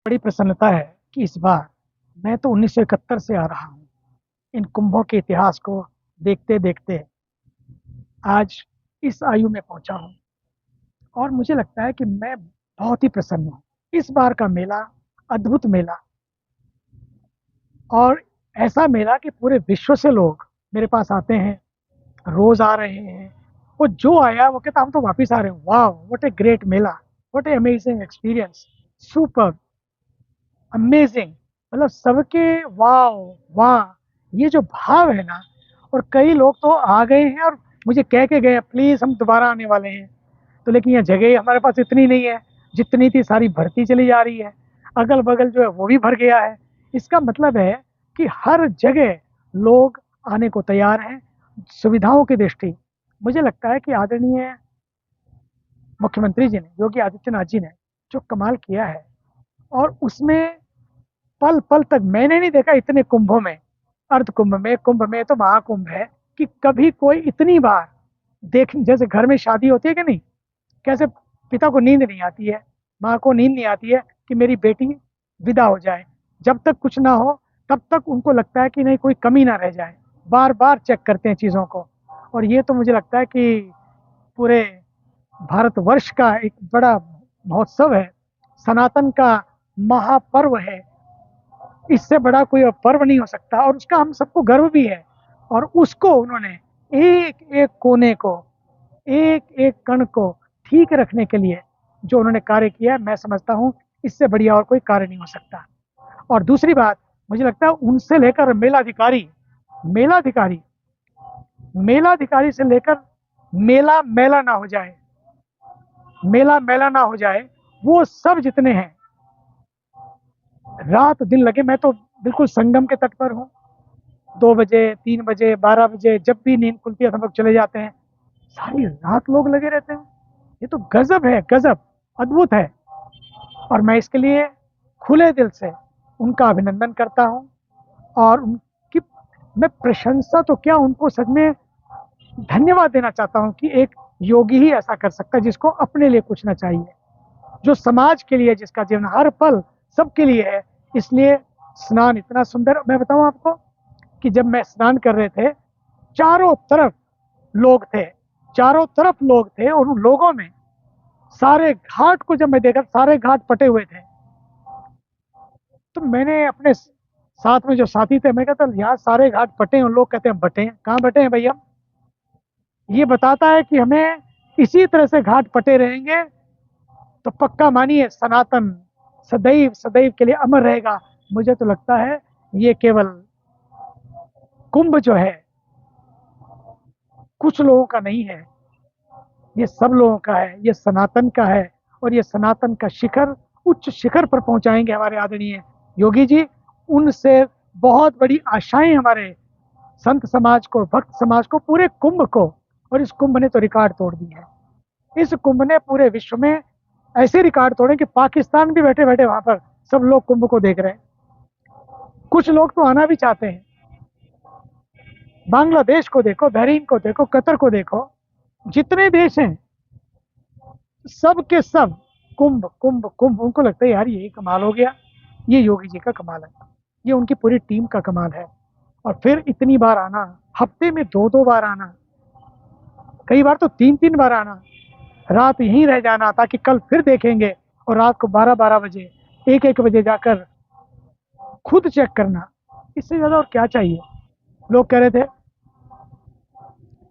बड़ी प्रसन्नता है कि इस बार मैं तो 1971 से आ रहा हूँ इन कुंभों के इतिहास को देखते देखते आज इस आयु में पहुंचा हूँ। और मुझे लगता है कि मैं बहुत ही प्रसन्न हूँ। इस बार का मेला अद्भुत मेला, और ऐसा मेला कि पूरे विश्व से लोग मेरे पास आते हैं, रोज आ रहे हैं। वो जो आया वो कहता हम तो वापिस आ रहे हैं। वाह, what a great Mela, what A amazing experience, super amazing. मतलब सबके वाह वाह, ये जो भाव है ना। और कई लोग तो आ गए हैं और मुझे कह के गए प्लीज हम दोबारा आने वाले हैं। तो लेकिन यह जगह हमारे पास इतनी नहीं है, जितनी थी सारी भरती चली जा रही है। अगल बगल जो है वो भी भर गया है। इसका मतलब है कि हर जगह लोग आने को तैयार हैं। सुविधाओं की दृष्टि मुझे लगता है कि आदरणीय मुख्यमंत्री जी ने, योगी आदित्यनाथ जी ने जो कमाल किया है, और उसमें पल पल तक मैंने नहीं देखा इतने कुंभों में, अर्ध कुंभ में तो महाकुंभ है, कि कभी कोई इतनी बार देख, जैसे घर में शादी होती है कि नहीं, कैसे पिता को नींद नहीं आती है, माँ को नींद नहीं आती है कि मेरी बेटी विदा हो जाए। जब तक कुछ ना हो तब तक उनको लगता है कि नहीं कोई कमी ना रह जाए, बार बार चेक करते हैं चीज़ों को। और ये तो मुझे लगता है कि पूरे भारतवर्ष का एक बड़ा महोत्सव है, सनातन का महापर्व है। इससे बड़ा कोई पर्व नहीं हो सकता, और उसका हम सबको गर्व भी है। और उसको उन्होंने एक एक कोने को, एक एक कण को ठीक रखने के लिए जो उन्होंने कार्य किया है, मैं समझता हूँ इससे बढ़िया और कोई कार्य नहीं हो सकता। और दूसरी बात, मुझे लगता है उनसे लेकर मेलाधिकारी, मेलाधिकारी मेलाधिकारी से लेकर मेला मेला ना हो जाए, मेला मेला ना हो जाए, वो सब जितने हैं, रात दिन लगे। मैं तो बिल्कुल संगम के तट पर हूँ। 2 बजे, 3 बजे, 12 बजे जब भी नींद खुलती है हम लोग चले जाते हैं। सारी रात लोग लगे रहते हैं। ये तो गजब है, गजब, अद्भुत है। और मैं इसके लिए खुले दिल से उनका अभिनंदन करता हूँ। और उनकी मैं प्रशंसा तो क्या, उनको सच में धन्यवाद देना चाहता हूँ कि एक योगी ही ऐसा कर सकता है जिसको अपने लिए कुछ ना चाहिए, जो समाज के लिए, जिसका जीवन हर पल सबके लिए है। इसलिए स्नान इतना सुंदर, मैं बताऊं आपको कि जब मैं स्नान कर रहे थे, चारों तरफ लोग थे, चारों तरफ लोग थे। और उन लोगों में सारे घाट को जब मैं देखा, सारे घाट पटे हुए थे। तो मैंने अपने साथ में जो साथी थे, मैं कहता यार सारे घाट पटे हैं। उन लोग कहते हैं बटे हैं, कहाँ बटे हैं भैया? ये बताता है कि हमें इसी तरह से घाट पटे रहेंगे तो पक्का मानिए सनातन सदैव सदैव के लिए अमर रहेगा। मुझे तो लगता है ये केवल कुंभ जो है कुछ लोगों का नहीं है, ये सब लोगों का है, ये सनातन का है। और ये सनातन का शिखर, उच्च शिखर पर पहुंचाएंगे हमारे आदरणीय योगी जी। उनसे बहुत बड़ी आशाएं हमारे संत समाज को, भक्त समाज को, पूरे कुंभ को। और इस कुंभ ने तो रिकॉर्ड तोड़ दी है। इस कुंभ ने पूरे विश्व में ऐसे रिकॉर्ड तोड़े कि पाकिस्तान भी बैठे बैठे वहां पर सब लोग कुंभ को देख रहे हैं। कुछ लोग तो आना भी चाहते हैं। बांग्लादेश को देखो, बहरीन को देखो, कतर को देखो, जितने देश हैं सब के सब कुंभ कुंभ कुंभ। उनको लगता है यार यही कमाल हो गया, ये योगी जी का कमाल है, ये उनकी पूरी टीम का कमाल है। और फिर इतनी बार आना, हफ्ते में 2-2 बार आना, कई बार तो 3-3 बार आना, रात यहीं रह जाना ताकि कल फिर देखेंगे। और रात को 12-12 बजे, 1-1 बजे जाकर खुद चेक करना, इससे ज़्यादा और क्या चाहिए? लोग कह रहे थे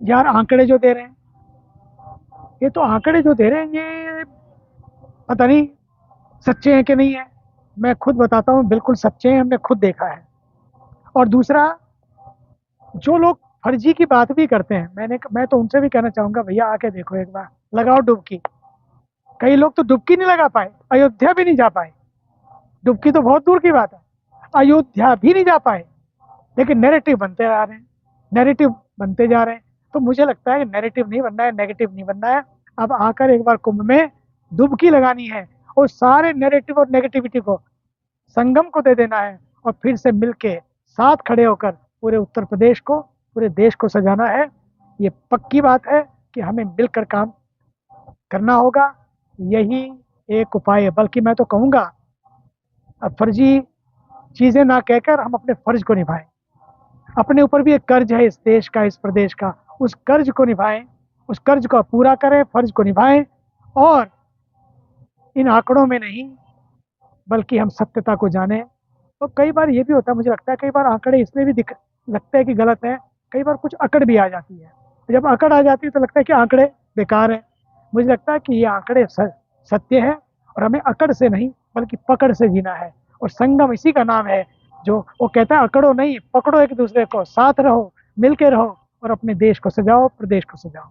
यार आंकड़े जो दे रहे हैं, ये तो आंकड़े जो दे रहे हैं ये पता नहीं सच्चे हैं कि नहीं है। मैं खुद बताता हूँ, बिल्कुल सच्चे हैं, हमने खुद देखा है। और दूसरा, जो लोग फर्जी की बात भी करते हैं, मैं तो उनसे भी कहना चाहूँगा भैया आके देखो एक बार, लगाओ डुबकी। कई लोग तो डुबकी नहीं लगा पाए, अयोध्या भी नहीं जा पाए। डुबकी तो बहुत दूर की बात है, अयोध्या भी नहीं जा पाए। लेकिन नैरेटिव बनते जा रहे हैं, नैरेटिव बनते जा रहे हैं। तो मुझे लगता है नैरेटिव नहीं बनना है, नेगेटिव नहीं बनना है। अब आकर एक बार कुंभ में डुबकी लगानी है और सारे नैरेटिव और नेगेटिविटी को संगम को दे देना है। और फिर से मिलके साथ खड़े होकर पूरे उत्तर प्रदेश को, पूरे देश को सजाना है। ये पक्की बात है कि हमें मिलकर काम करना होगा। यही एक उपाय है, बल्कि मैं तो कहूँगा अब फर्जी चीज़ें ना कहकर हम अपने फर्ज को निभाएं। अपने ऊपर भी एक कर्ज है इस देश का, इस प्रदेश का, उस कर्ज को निभाएं, उस कर्ज को पूरा करें, फर्ज को निभाएं। और इन आंकड़ों में नहीं, बल्कि हम सत्यता को जानें। तो कई बार ये भी होता है, मुझे लगता है कई बार आंकड़े इसलिए भी दिख लगता है कि गलत है, कई बार कुछ अकड़ भी आ जाती है। जब अकड़ आ जाती है तो लगता है कि आंकड़े बेकार है। मुझे लगता है कि ये आंकड़े सत्य है, और हमें अकड़ से नहीं बल्कि पकड़ से जीना है। और संगम इसी का नाम है, जो वो कहता है अकड़ो नहीं, पकड़ो एक दूसरे को, साथ रहो, मिल के रहो, और अपने देश को सजाओ, प्रदेश को सजाओ।